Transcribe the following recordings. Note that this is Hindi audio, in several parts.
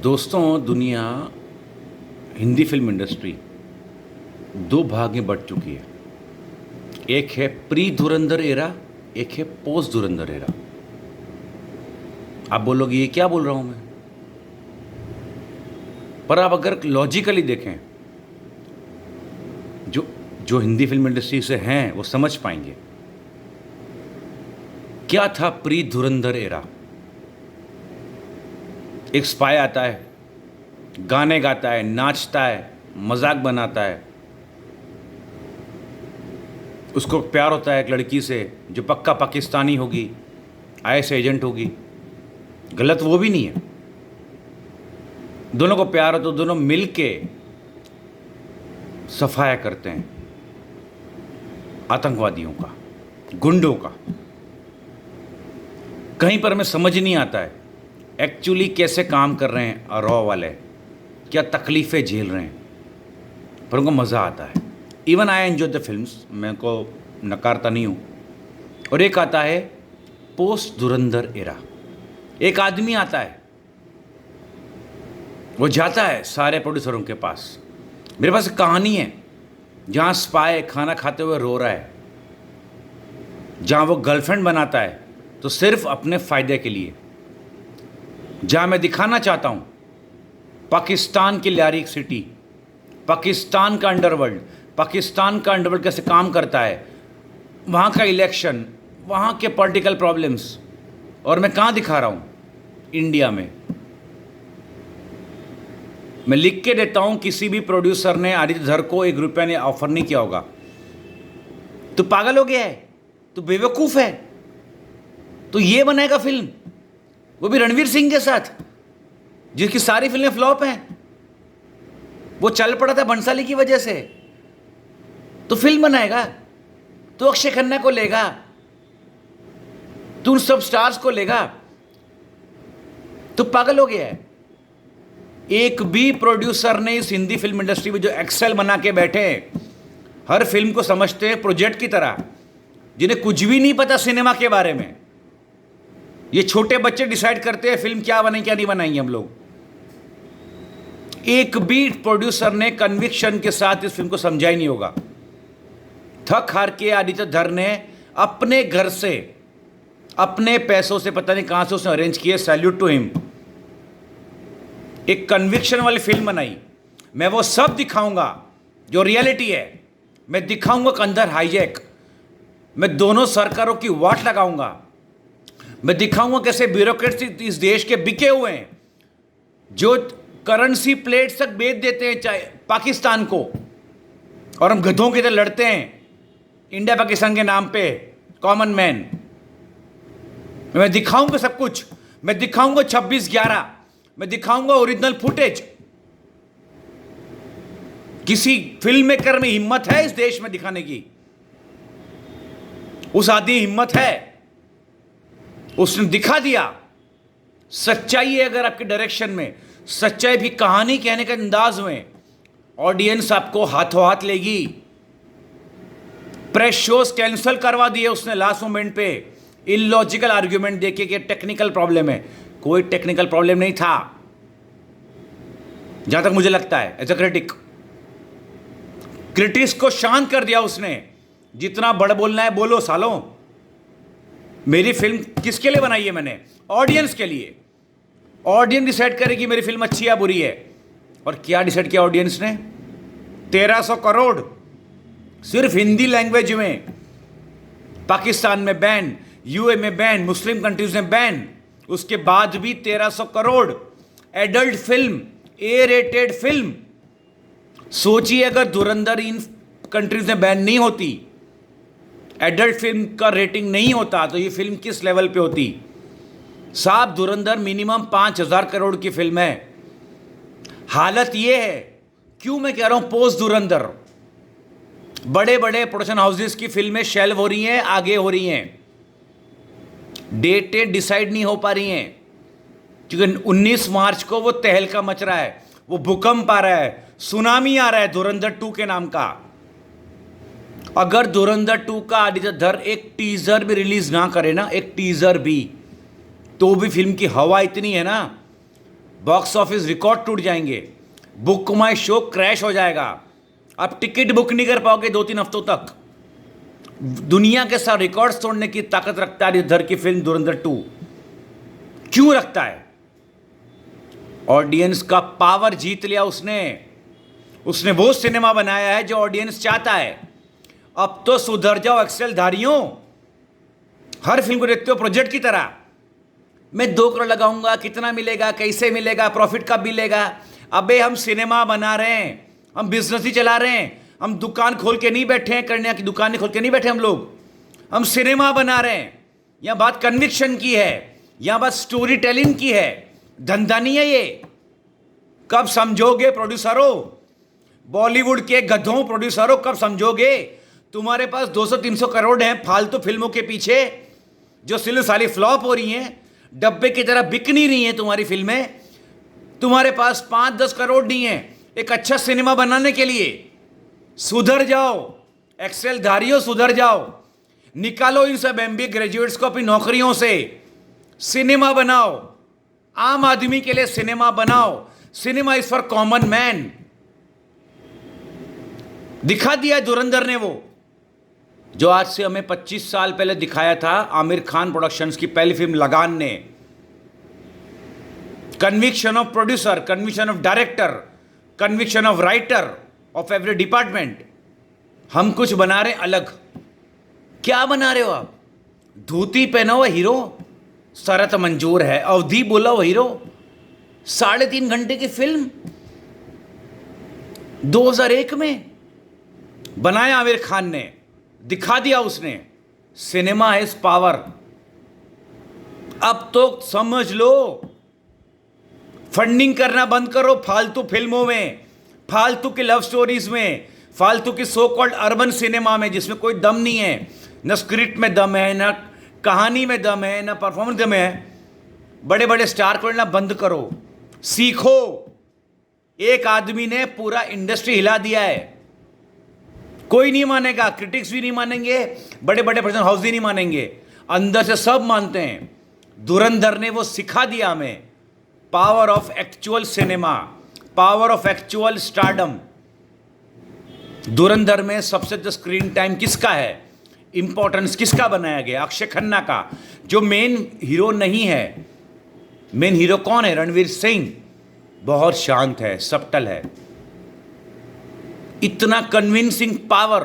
दोस्तों, दुनिया हिंदी फिल्म इंडस्ट्री दो भाग में बंट चुकी है। एक है प्री धुरंधर एरा, एक है पोस्ट धुरंधर एरा। आप बोलोगे ये क्या बोल रहा हूं मैं, पर आप अगर लॉजिकली देखें, जो जो हिंदी फिल्म इंडस्ट्री से हैं वो समझ पाएंगे क्या था प्री धुरंधर एरा। एक स्पाई आता है, गाने गाता है, नाचता है, मजाक बनाता है, उसको प्यार होता है एक लड़की से जो पक्का पाकिस्तानी होगी, आईएस एजेंट होगी। गलत वो भी नहीं है, दोनों को प्यार हो तो दोनों मिल के सफाया करते हैं आतंकवादियों का, गुंडों का। कहीं पर हमें समझ नहीं आता है एक्चुअली कैसे काम कर रहे हैं रॉ वाले, क्या तकलीफ़ें झेल रहे हैं, पर उनको मज़ा आता है। Even I enjoy the films, मैं को नकारता नहीं हूँ। और एक आता है पोस्ट धुरंधर एरा। एक आदमी आता है, वो जाता है सारे प्रोड्यूसरों के पास, मेरे पास एक कहानी है जहाँ स्पाई खाना खाते हुए रो रहा है, जहाँ वो गर्लफ्रेंड बनाता है तो सिर्फ अपने फ़ायदे के लिए, जहाँ मैं दिखाना चाहता हूँ पाकिस्तान की लियारिक सिटी, पाकिस्तान का अंडरवर्ल्ड, पाकिस्तान का अंडरवर्ल्ड कैसे काम करता है, वहाँ का इलेक्शन, वहाँ के पॉलिटिकल प्रॉब्लम्स। और मैं कहाँ दिखा रहा हूँ? इंडिया में। मैं लिख के देता हूँ, किसी भी प्रोड्यूसर ने आदित्य धर को ₹1 ने ऑफर नहीं किया होगा। तू पागल हो गया है, तू बेवकूफ़ है, तो ये बनाएगा फिल्म, वो भी रणवीर सिंह के साथ, जिसकी सारी फिल्में फ्लॉप हैं। वो चल पड़ा था भंसाली की वजह से, तो फिल्म बनाएगा, तो अक्षय खन्ना को लेगा, तो उन सब स्टार्स को लेगा। तो पागल हो गया है। एक भी प्रोड्यूसर ने इस हिंदी फिल्म इंडस्ट्री में जो एक्सेल बना के बैठे हैं, हर फिल्म को समझते हैं प्रोजेक्ट की तरह, जिन्हें कुछ भी नहीं पता सिनेमा के बारे में। ये छोटे बच्चे डिसाइड करते हैं फिल्म क्या बनेगी क्या नहीं बनाएंगे हम लोग। एक भी प्रोड्यूसर ने कन्विक्शन के साथ इस फिल्म को समझा ही नहीं होगा। थक हार के आदित्य धर ने अपने घर से, अपने पैसों से, पता नहीं कहां से उसने अरेंज किए, सैल्यूट टू हिम, एक कन्विक्शन वाली फिल्म बनाई। मैं वो सब दिखाऊंगा जो रियलिटी है। मैं दिखाऊंगा कंधर हाईजैक, मैं दोनों सरकारों की वाट लगाऊंगा, मैं दिखाऊंगा कैसे ब्यूरोक्रेट्स इस देश के बिके हुए हैं, जो करेंसी प्लेट्स तक बेच देते हैं चाहे पाकिस्तान को, और हम गधों की तरह लड़ते हैं इंडिया पाकिस्तान के नाम पे, कॉमन मैन। मैं दिखाऊंगा सब कुछ। मैं दिखाऊंगा 26/11, मैं दिखाऊंगा ओरिजिनल फुटेज। किसी फिल्म मेकर में हिम्मत है इस देश में दिखाने की? उस आदमी हिम्मत है, उसने दिखा दिया। सच्चाई है अगर आपके डायरेक्शन में, सच्चाई भी कहानी कहने के अंदाज में, ऑडियंस आपको हाथों हाथ लेगी। प्रेस शोज कैंसिल करवा दिए उसने लास्ट मोमेंट पे, इलॉजिकल आर्ग्यूमेंट देके कि टेक्निकल प्रॉब्लम है। कोई टेक्निकल प्रॉब्लम नहीं था, जहां तक मुझे लगता है एज अ क्रिटिक। क्रिटिक्स को शांत कर दिया उसने। जितना बड़ बोलना है बोलो सालों। मेरी फिल्म किसके लिए बनाई है मैंने? ऑडियंस के लिए। ऑडियंस डिसाइड करेगी मेरी फिल्म अच्छी या बुरी है। और क्या डिसाइड किया ऑडियंस ने? 1300 करोड़ सिर्फ हिंदी लैंग्वेज में। पाकिस्तान में बैन, यूए में बैन, मुस्लिम कंट्रीज में बैन, उसके बाद भी 1300 crore adult film, A rated film. सोचिए अगर धुरंधर इन कंट्रीज में बैन नहीं होती, एडल्ट फिल्म का रेटिंग नहीं होता, तो ये फिल्म किस लेवल पे होती? साहब, धुरंधर मिनिमम 5000 करोड़ की फिल्म है। हालत ये है। क्यों मैं कह रहा हूं पोस्ट धुरंधर? बड़े बड़े प्रोडक्शन हाउसेस की फिल्में शेल्व हो रही हैं, आगे हो रही हैं, डेटें डिसाइड नहीं हो पा रही हैं, क्योंकि 19 मार्च को वो तहलका मच रहा है, वो भूकंप आ रहा है, सुनामी आ रहा है धुरंधर 2 के नाम का। अगर धुरंधर 2 का आदित्य धर एक टीजर भी रिलीज ना करे ना, एक टीजर भी, तो भी फिल्म की हवा इतनी है ना, बॉक्स ऑफिस रिकॉर्ड टूट जाएंगे, बुक माई शो क्रैश हो जाएगा, आप टिकट बुक नहीं कर पाओगे 2-3 हफ्तों तक। दुनिया के साथ रिकॉर्ड्स तोड़ने की ताकत रखता है इधर की फिल्म धुरंधर 2। क्यों रखता है? ऑडियंस का पावर जीत लिया उसने। उसने वो सिनेमा बनाया है जो ऑडियंस चाहता है। अब तो सुधर जाओ एक्सेल धारियों। हर फिल्म को देखते हो प्रोजेक्ट की तरह, मैं 2 करोड़ लगाऊंगा, कितना मिलेगा, कैसे मिलेगा, प्रॉफिट कब मिलेगा। अबे हम सिनेमा बना रहे हैं, हम बिजनेस ही चला रहे हैं, हम दुकान खोल के नहीं बैठे हैं, कन्या की दुकान नहीं खोल के नहीं बैठे हम लोग, हम सिनेमा बना रहे हैं। यहां बात कन्विक्शन की है, यहां बात स्टोरी टेलिंग की है, धंधा नहीं है ये। कब समझोगे प्रोड्यूसरों, बॉलीवुड के गधों प्रोड्यूसरों, कब समझोगे? तुम्हारे पास 200-300 करोड़ हैं फालतू फिल्मों के पीछे जो सिर्फ साली फ्लॉप हो रही हैं, डब्बे की तरह बिक नहीं रही हैं तुम्हारी फिल्में। तुम्हारे पास 5-10 करोड़ नहीं है एक अच्छा सिनेमा बनाने के लिए। सुधर जाओ एक्सेल धारियों, सुधर जाओ। निकालो इन सब MBA ग्रेजुएट्स को अपनी नौकरियों से। सिनेमा बनाओ, आम आदमी के लिए सिनेमा बनाओ। Cinema is for common man. दिखा दिया धुरंधर ने वो जो आज से हमें 25 साल पहले दिखाया था आमिर खान प्रोडक्शंस की पहली फिल्म लगान ने। Conviction of producer, conviction of director, conviction of writer of every department. हम कुछ बना रहे अलग। क्या बना रहे हो आप? धोती पहना हुआ हीरो, शरत मंजूर है, अवधि बोला हुआ हीरो, 3.5 घंटे की फिल्म 2001 में बनाया आमिर खान ने। दिखा दिया उसने, सिनेमा इज पावर। अब तो समझ लो, फंडिंग करना बंद करो फालतू फिल्मों में, फालतू की लव स्टोरीज में, फालतू की सो कॉल्ड अर्बन सिनेमा में जिसमें कोई दम नहीं है। न स्क्रिप्ट में दम है, न कहानी में दम है, न परफॉर्मेंस दम है। बड़े बड़े स्टार को लेना बंद करो, सीखो। एक आदमी ने पूरा इंडस्ट्री हिला दिया है। कोई नहीं मानेगा, क्रिटिक्स भी नहीं मानेंगे, बड़े बड़े प्रोडक्शन हाउस भी नहीं मानेंगे, अंदर से सब मानते हैं। धुरंधर ने वो सिखा दिया हमें, power of actual cinema, power of actual stardom. धुरंधर में सबसे ज्यादा स्क्रीन टाइम किसका है, इंपॉर्टेंस किसका बनाया गया? अक्षय खन्ना का, जो मेन हीरो नहीं है। मेन हीरो कौन है? रणवीर सिंह। बहुत शांत है, सबटल है। इतना कन्विंसिंग पावर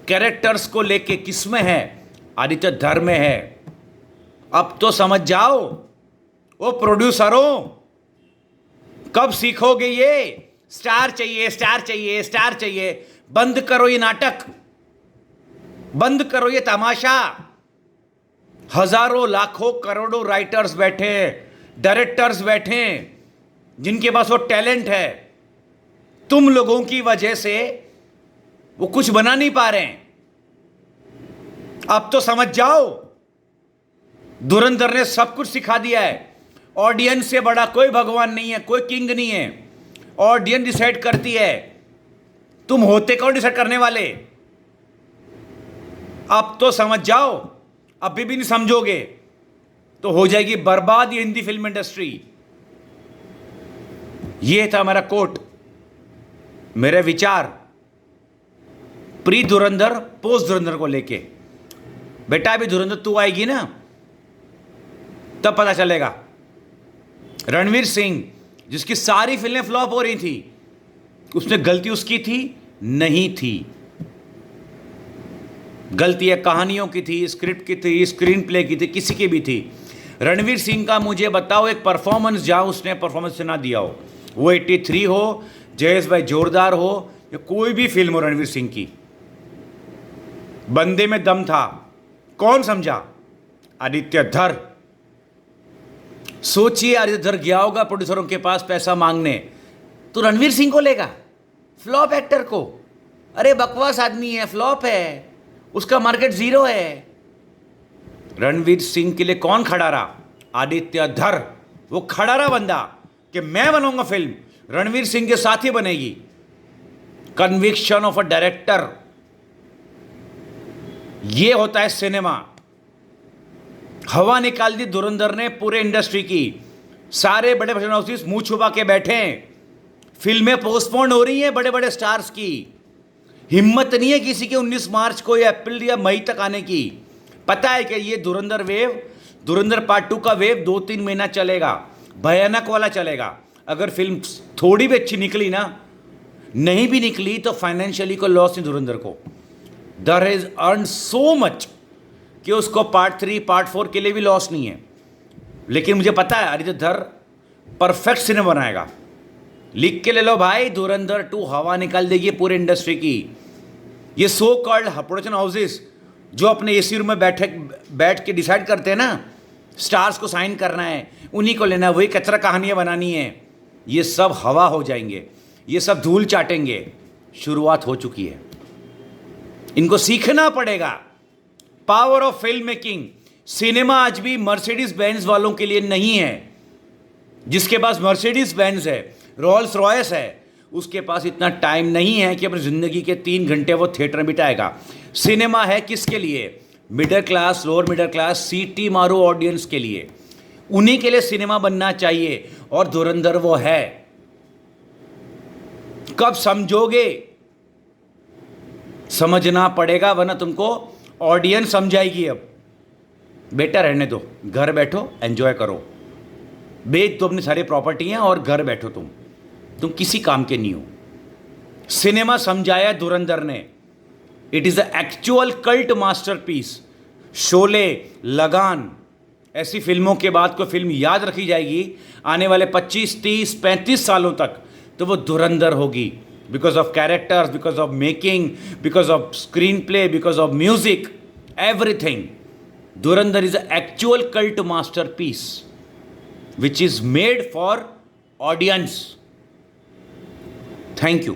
कैरेक्टर्स को लेके किसमें है? आदित्य धर में है। अब तो समझ जाओ वो प्रोड्यूसरों, कब सीखोगे ये? स्टार चाहिए, स्टार चाहिए, स्टार चाहिए। बंद करो ये नाटक, बंद करो ये तमाशा। हजारों लाखों करोड़ों राइटर्स बैठे, डायरेक्टर्स बैठे, जिनके पास वो टैलेंट है। तुम लोगों की वजह से वो कुछ बना नहीं पा रहे हैं। अब तो समझ जाओ, धुरंधर ने सब कुछ सिखा दिया है। ऑडियंस से बड़ा कोई भगवान नहीं है, कोई किंग नहीं है। ऑडियंस डिसाइड करती है। तुम होते कौन डिसाइड करने वाले? अब तो समझ जाओ। अभी भी नहीं समझोगे तो हो जाएगी बर्बाद ये हिंदी फिल्म इंडस्ट्री। ये था मेरा कोट, मेरे विचार प्री धुरंधर पोस्ट धुरंधर को लेके। बेटा अभी धुरंधर 2 आएगी ना, तब पता चलेगा। रणवीर सिंह जिसकी सारी फिल्में फ्लॉप हो रही थी, उसने गलती उसकी थी नहीं थी। गलतियां कहानियों की थी, स्क्रिप्ट की थी, स्क्रीन प्ले की थी, किसी की भी थी। रणवीर सिंह का मुझे बताओ एक परफॉर्मेंस जहां उसने परफॉर्मेंस ना दिया हो, वो 83 हो, जयेश भाई जोरदार हो, या कोई भी फिल्म हो रणवीर सिंह की, बंदे में दम था। कौन समझा? आदित्य धर। सोचिए, आदित्य धर गया होगा प्रोड्यूसरों के पास पैसा मांगने, तो रणवीर सिंह को लेगा, फ्लॉप एक्टर को। अरे बकवास आदमी है, फ्लॉप है, उसका मार्केट 0 है। रणवीर सिंह के लिए कौन खड़ा रहा? आदित्य धर। वो खड़ा रहा बंदा कि मैं बनाऊंगा फिल्म, रणवीर सिंह के साथ ही बनेगी। कन्विक्शन ऑफ अ डायरेक्टर, ये होता है सिनेमा। हवा निकाल दी धुरंधर ने पूरे इंडस्ट्री की। सारे बड़े प्रोडक्शन हाउसेस मुंह छुपा के बैठे हैं, फिल्में पोस्टपोन हो रही हैं बड़े बड़े स्टार्स की। हिम्मत नहीं है किसी के 19 मार्च को या अप्रैल या मई तक आने की। पता है कि ये धुरंधर वेव, धुरंधर पार्ट 2 का वेव 2-3 महीना चलेगा, भयानक वाला चलेगा। अगर फिल्म थोड़ी भी अच्छी निकली ना, नहीं भी निकली तो फाइनेंशियली को लॉस नहीं धुरंधर को। There is earn so much कि उसको पार्ट 3 पार्ट 4 के लिए भी लॉस नहीं है। लेकिन मुझे पता है आदित्य धर परफेक्ट सिनेमा बनाएगा। लिख के ले लो भाई, धुरंधर 2 हवा निकाल देगी पूरे इंडस्ट्री की। ये सो कॉल्ड प्रोडक्शन हाउसेस जो अपने एसी रूम में बैठ के डिसाइड करते हैं ना, स्टार्स को साइन करना है, उन्हीं को लेना है, वही कचरा कहानियां बनानी है, ये सब हवा हो जाएंगे, ये सब धूल चाटेंगे। शुरुआत हो चुकी है, इनको सीखना पड़ेगा power of film making. Cinema आज भी मर्सिडीज बेंज वालों के लिए नहीं है। जिसके पास मर्सिडीज बेंज है, रोल्स रॉयस है, उसके पास इतना टाइम नहीं है कि अपनी ज़िंदगी के 3 घंटे वो थिएटर में बिताएगा। सिनेमा है किसके लिए? Middle class, lower middle class, सीटी मारो ऑडियंस के लिए। उन्हीं के लिए सिनेमा बनना चाहिए, और धुरंधर वो है। कब समझोगे? समझना पड़ेगा, वरना तुमको ऑडियंस समझाएगी। अब बेटा रहने दो, घर बैठो, एंजॉय करो, बेच दो अपनी सारी प्रॉपर्टियां और घर बैठो। तुम किसी काम के नहीं हो। सिनेमा समझाया धुरंधर ने। It is a actual cult masterpiece. Sholay, लगान, ऐसी फिल्मों के बाद कोई फिल्म याद रखी जाएगी आने वाले 25, 30, 35 सालों तक, तो वो धुरंधर होगी। Because of characters, because of making, because of screenplay, because of music, everything. Dhurandhar is a actual cult masterpiece which is made for audience. Thank you.